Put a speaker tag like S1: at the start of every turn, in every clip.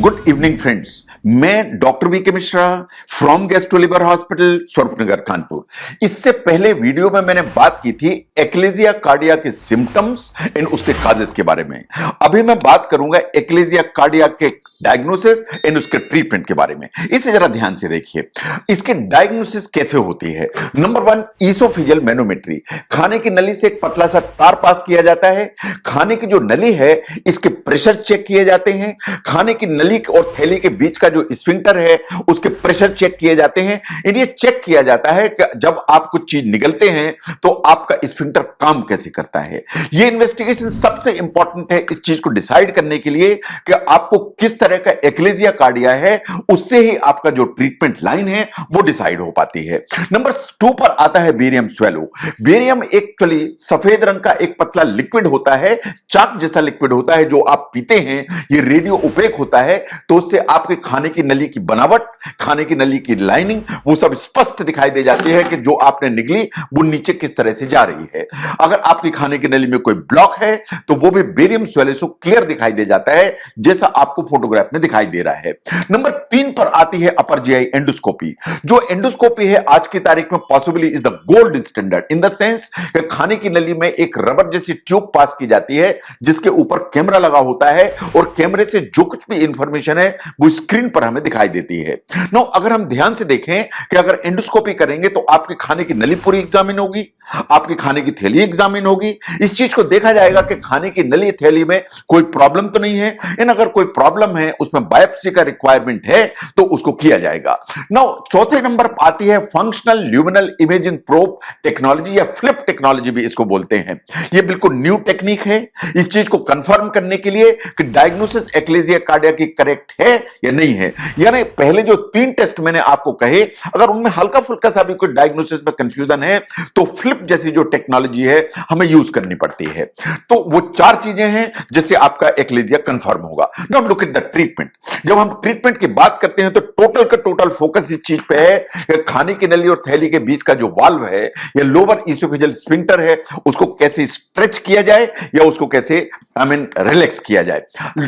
S1: Good evening friends, मैं doctor V K Mishra from gastro liver hospital Swaroopnagar Kanpur. इससे पहले video में मैंने बात की थी एक्लेजिया कार्डिया के सिम्टम्स एंड उसके काजेस के बारे में। अभी मैं बात करूंगा एक्लेजिया कार्डिया के डायग्नोसिस एंड उसके ट्रीटमेंट के बारे में। इसे जरा ध्यान से देखिए, इसके डायग्नोसिस कैसे होती है। Number 1, oesophageal manometry. खाने की नली से एक पतला सा तार पास किया जाता है। खाने की जो नली है इसके प्रेशर चेक किए जाते हैं। खाने की नली और थैली के बीच का जो स्फिंक्टर है उसके प्रेशर चेक किए जाते हैं। इन्हें चेक किया जाता है कि जब आप कुछ चीज निगलते हैं तो आपका स्फिंक्टर काम कैसे करता है। यह इन्वेस्टिगेशन सबसे इंपॉर्टेंट है इस चीज को डिसाइड करने के लिए कि आपको किस तरह का एक्लेजिया कार्डिया है। उससे ही आपका जो ट्रीटमेंट लाइन है वो डिसाइड हो पाती है। नंबर 2 पर आता है बेरियम स्वेलो। बेरियम एक्चुअली सफेद रंग का एक पतला लिक्विड होता है, चाक जैसा लिक्विड होता है जो आप पीते हैं। ये रेडियो ओपेक होता है तो उससे आपके खाने की नली की बनावट, खाने की नली की लाइनिंग वो सब स्पष्ट दिखाई दे जाती है कि जो आपने निगली वो नीचे किस तरह से जा रही है। अगर आपकी खाने की नली में कोई ब्लॉक है तो वो भी बेरियम स्वेलो से क्लियर दिखाई दे जाता है जैसा आपको फोटोग्राफ में दिखाई दे रहा है। नंबर 3 पर आती है अपर जीआई एंडोस्कोपी। जो एंडोस्कोपी है आज की तारीख में possibly is the gold standard in the sense कि खाने की नली में एक रबर जैसी ट्यूब पास की जाती है जिसके ऊपर कैमरा लगा होता है और कैमरे से जो कुछ भी इंफॉर्मेशन है वो स्क्रीन पर हमें दिखाई देती है। नो, अगर हम ध्यान से देखें कि अगर एंडोस्कोपी करेंगे तो आपके खाने की नली पूरी एग्जामिन होगी, आपकी खाने की थैली एग्जामिन होगी। इस चीज को देखा जाएगा कि खाने की नली थैली में कोई प्रॉब्लम तो नहीं है। इन अगर कोई प्रॉब्लम है उसमें बायोप्सी का रिक्वायरमेंट है तो उसको किया जाएगा। नाउ चौथे नंबर पर आती है functional luminal imaging probe technology या फ्लिप टेक्नोलॉजी भी इसको बोलते हैं। यह बिल्कुल न्यू टेक्निक है इस चीज को कंफर्म करने के लिए कि डायग्नोसिस एक्लेजिया कार्डिया की करेक्ट है या नहीं है। यानी पहले जो 3 टेस्ट मैंने आपको कहे अगर उनमें हल्का फुल्का सा भी कोई डायग्नोसिस में कंफ्यूजन है तो फ्लिप जैसी जो टेक्नोलॉजी है हमें यूज करनी पड़ती है। तो वो 4 चीजें हैं जिससे आपका एक्लेजिया कंफर्म होगा। Now look at the treatment. जब हम ट्रीटमेंट की बात करते हैं तो टोटल का टोटल फोकस इस चीज पे है कि खाने की नली और थैली के बीच का जो वाल्व है या लोअर ईसोफेजियल स्फिंक्टर है उसको कैसे स्ट्रेच किया जाए या उसको कैसे रिलैक्स किया जाए।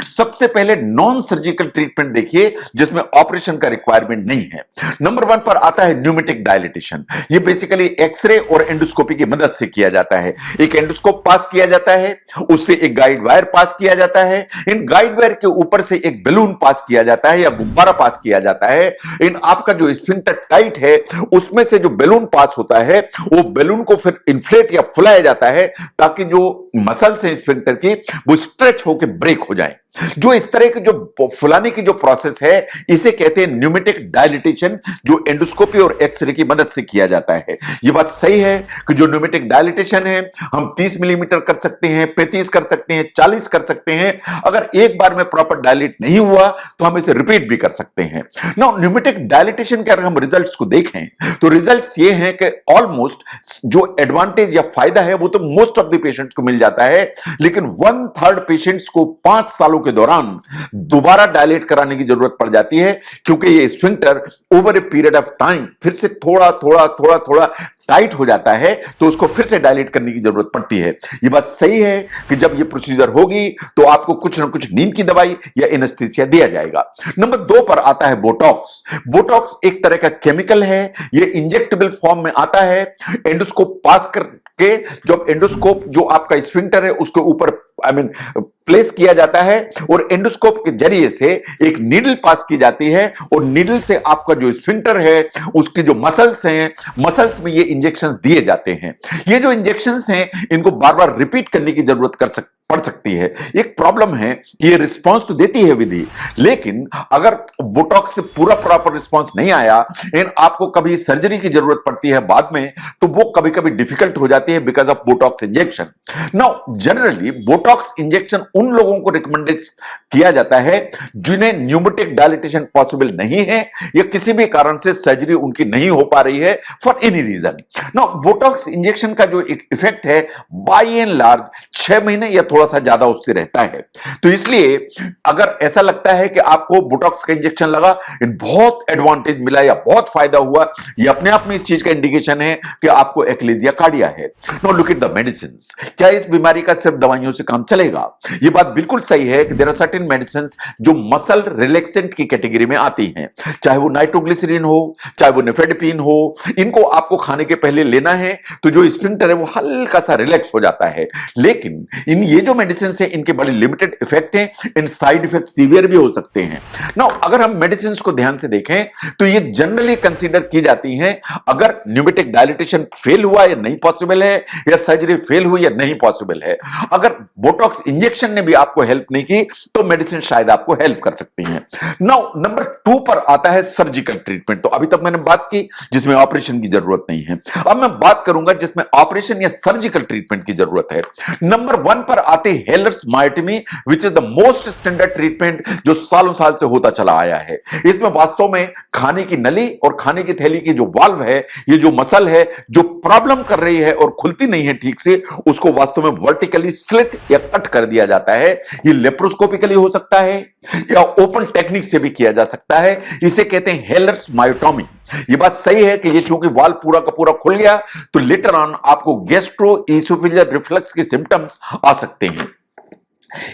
S1: सबसे पहले नॉन सर्जिकल ट्रीटमेंट देखिए जिसमें ऑपरेशन का रिक्वायरमेंट नहीं है। नंबर 1 पर आता है न्यूमेटिक डायलिटेशन। ये बेसिकली एक्सरे और एंडोस्कोपी की मदद से किया जाता है। एक एंडोस्कोप पास किया जाता है, उससे एक गाइड वायर पास किया जाता है। इन गाइड वायर के ऊपर से एक बैलून पास किया जाता है या गुब्बारा पास किया जाता है। इन आपका जो स्फिंक्टर टाइट है उसमें से जो बैलून पास होता है वो बैलून को फिर इन्फ्लेट या फुलाया जाता है ताकि जो मसल्स हैं स्फिंक्टर की वो स्ट्रेच होकर ब्रेक हो जाए। जो इस तरह की जो फुलाने की जो प्रोसेस है इसे कहते हैं न्यूमेटिक डायलिटेशन, जो एंडोस्कोपी और एक्सरे की मदद से किया जाता है। यह बात सही है कि जो न्यूमेटिक डायलिटेशन है हम 30 मिलीमीटर कर सकते हैं, 35 कर सकते हैं, 40 कर सकते हैं। अगर एक बार में प्रॉपर डायलिट नहीं हुआ तो हम इसे रिपीट भी कर सकते हैं। नाउ न्यूमेटिक डायलिटेशन के अगर हम रिजल्ट्स को देखें तो रिजल्ट्स ये हैं कि ऑलमोस्ट जो एडवांटेज या फायदा है वो तो मोस्ट ऑफ द पेशेंट्स को मिल जाता है, लेकिन 1/3 पेशेंट्स को 5 सालों के दौरान दोबारा डायलेट कराने की जरूरत पड़ जाती है क्योंकि ये sphincter over a period of time फिर से थोड़ा थोड़ा टाइट हो जाता है तो उसको फिर से डायलेट करने की जरूरत पड़ती है। ये बात सही है कि जब ये प्रोसीजर होगी तो आपको कुछ ना कुछ नींद की दवाई या एनेस्थीसिया दिया जाएगा। नंबर 2 पर आता है बोटॉक्स। बोटॉक्स एक तरह का केमिकल है, ये इंजेक्टेबल फॉर्म में आता है। एंडोस्कोप पास करके जब एंडोस्कोप जो आपका स्फिंक्टर है उसके ऊपर प्लेस किया जाता है और एंडोस्कोप के जरिए से एक नीडल पास की जाती है और नीडल से आपका जो स्फिंक्टर है उसकी जो मसल्स हैं, मसल्स में ये इंजेक्शंस दिए जाते हैं। ये जो इंजेक्शंस हैं इनको बार बार रिपीट करने की जरूरत पड़ सकती है। एक प्रॉब्लम है कि ये रिस्पांस तो देती है विधि, लेकिन अगर बोटॉक्स से पूरा प्रॉपर रिस्पांस नहीं आया एंड आपको कभी सर्जरी की जरूरत पड़ती है बाद में तो वो कभी कभी डिफिकल्ट हो जाती है because of Botox injection. Now generally Botox injection उन लोगों को रिकमेंडेड किया जाता है जिन्हें न्यूमेटिक डायलिटेशन पॉसिबल नहीं है या किसी भी कारण से सर्जरी उनकी नहीं हो पा रही है for any reason. Now Botox injection का जो एक इफेक्ट है बाय एंड लार्ज 6 महीने या थोड़ा सा ज्यादा उससे रहता है। तो इसलिए अगर ऐसा लगता है कि आपको बोटॉक्स का इंजेक्शन लगा, बहुत एडवांटेज मिला या बहुत फायदा हुआ, ये अपने आप में इस चीज का इंडिकेशन है कि आपको एक्लेजिया कार्डिया है। Now look at the medicines. क्या इस बीमारी का सिर्फ दवाइयों से काम चलेगा? ये बात बिल्कुल सही है कि देयर आर सर्टेन मेडिसिन जो मसल रिलैक्सेंट की कैटेगरी में आती हैं, चाहे वो नाइट्रोग्लिसरीन हो, चाहे वो निफेडपिन हो। इनको आपको खाने के पहले लेना है तो जो स्फिंक्टर है वो हल्का सा रिलैक्स हो जाता है। लेकिन इन ये जो मेडिसिन है इनके बड़े लिमिटेड इफेक्ट हैं, इन साइड इफेक्ट सीवियर भी हो सकते हैं। नाउ अगर हम मेडिसिन को ध्यान से देखें तो ये जनरली कंसीडर की जाती हैं अगर न्यूमेटिक डायलिटेशन फेल हुआ या नहीं पॉसिबल है, या सर्जरी फेल हुई या नहीं पॉसिबल है। अगर बोटॉक्स इंजेक्शन ने भी आपको हेल्प नहीं की तो मेडिसिन शायद आपको हेल्प कर सकती हैं। नाउ नंबर 2 पर आता है सर्जिकल ट्रीटमेंट। तो अभी तक मैंने बात की जिसमें ऑपरेशन की जरूरत नहीं है, अब मैं बात करूंगा जिसमें ऑपरेशन या सर्जिकल ट्रीटमेंट की जरूरत है। नंबर 1 पर आते Heller's myotomy, which is the most standard treatment जो सालों साल से होता चला आया है। इसमें वास्तव में खाने की नली और खाने की थैली की जो वाल्व है, ये जो मसल है जो प्रॉब्लम कर रही है और खुलती नहीं है ठीक से, उसको वास्तव में वर्टिकली स्लिट या कट कर दिया जाता है। ये लेप्रोस्कोपिकली हो सकता है या ओपन टेक्निक से भी किया जा सकता है। इसे कहते हैं हेलर्स मायोटॉमी। ये बात सही है कि ये चूंकि वाल्व पूरा का पूरा खुल गया तो लेटर ऑन आपको गैस्ट्रो ईसोफेजियल रिफ्लक्स के सिम्टम्स आ सकते हैं।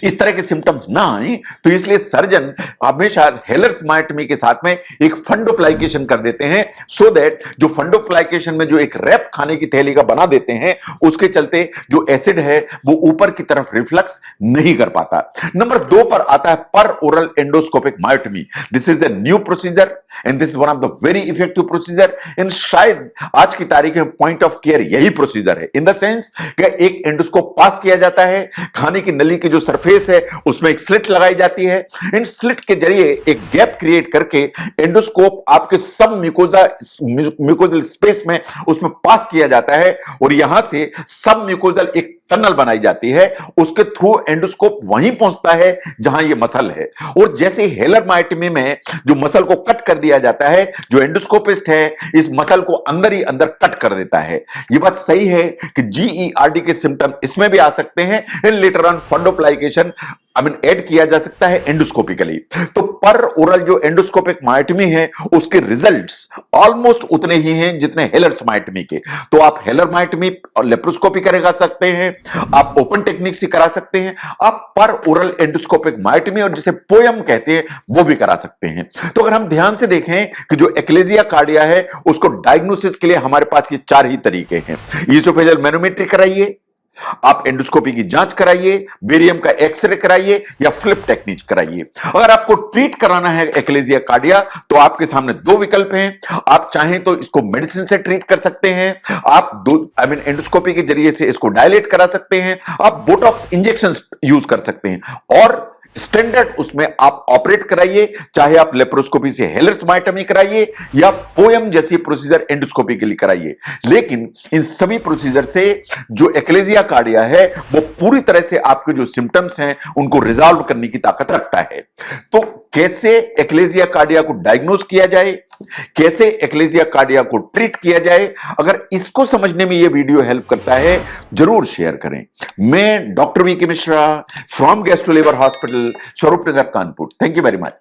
S1: इस तरह के सिम्टम्स ना आए तो इसलिए सर्जन हमेशा हेलर्स मायोटमी के साथ में एक फंडोप्लाइकेशन कर देते हैं, सो दैट जो फंडोप्लाइकेशन में जो एक रैप खाने की थैली का बना देते हैं उसके चलते जो एसिड है वो ऊपर की तरफ रिफ्लक्स नहीं कर पाता। नंबर 2 पर आता है पर oral endoscopic myotomy. This is the new procedure and this is one of the very effective procedure. In शायद आज की तारीख में पॉइंट ऑफ केयर यही प्रोसीजर है, इन द सेंस कि एक एंडोस्कोप पास किया जाता है, खाने की नली की जो सरफेस है उसमें एक स्लिट लगाई जाती है। इन स्लिट के जरिए एक गैप क्रिएट करके एंडोस्कोप आपके सब म्यूकोजल स्पेस में उसमें पास किया जाता है और यहां से सब म्यूकोजल एक टनल बनाई जाती है, उसके थ्रू एंडोस्कोप वहीं पहुंचता है जहां ये मसल है। और जैसे हेलर मायोटमी में जो मसल को कट कर दिया जाता है, जो एंडोस्कोपिस्ट है इस मसल को अंदर ही अंदर कट कर देता है। ये बात सही है कि जीईआरडी के सिम्टम इसमें भी आ सकते हैं। इन लेटर ऑन फंडोप्लाइकेशन ऐड किया जा सकता है एंडोस्कोपिकली। तो पर ओरल जो एंडोस्कोपिक मायोटमी है उसके रिजल्ट्स ऑलमोस्ट उतने ही हैं जितने हेलर्स मायोटमी के। तो आप हेलर मायोटमी और लेप्रोस्कोपी करा सकते हैं, आप ओपन टेक्निक से करा सकते हैं, आप पर ओरल एंडोस्कोपिक मायोटमी और जिसे पोयम कहते हैं वो भी करा सकते हैं। तो अगर हम ध्यान से देखें कि जो एक्लेजिया कार्डिया है उसको डायग्नोसिस के लिए हमारे पास ये 4 ही तरीके हैं। ईसोफेजियल मैनोमेट्री कराइए, आप एंडोस्कोपी की जांच कराइए, बेरियम का एक्सरे कराइए या फ्लिप टेक्निक कराइए। अगर आपको ट्रीट कराना है एक्लेजिया कार्डिया तो आपके सामने 2 विकल्प हैं। आप चाहें तो इसको मेडिसिन से ट्रीट कर सकते हैं, आप एंडोस्कोपी के जरिए से इसको डायलेट करा सकते हैं, आप बोटॉक्स इंजेक्शन यूज कर सकते हैं, और स्टैंडर्ड उसमें आप ऑपरेट कराइए, चाहे आप लेप्रोस्कोपी से हेलर्स मायोटमी कराइए या पोयम जैसी प्रोसीजर एंडोस्कोपी के लिए कराइए। लेकिन इन सभी प्रोसीजर से जो एक्लेजिया कार्डिया है वो पूरी तरह से आपके जो सिम्टम्स हैं उनको रिजॉल्व करने की ताकत रखता है। तो कैसे एक्लेजिया कार्डिया को डायग्नोज किया जाए, कैसे एक्लेजिया कार्डिया को ट्रीट किया जाए, अगर इसको समझने में यह वीडियो हेल्प करता है जरूर शेयर करें। मैं doctor V K Mishra from gastro liver hospital, Swaroopnagar, Kanpur. Thank you very much.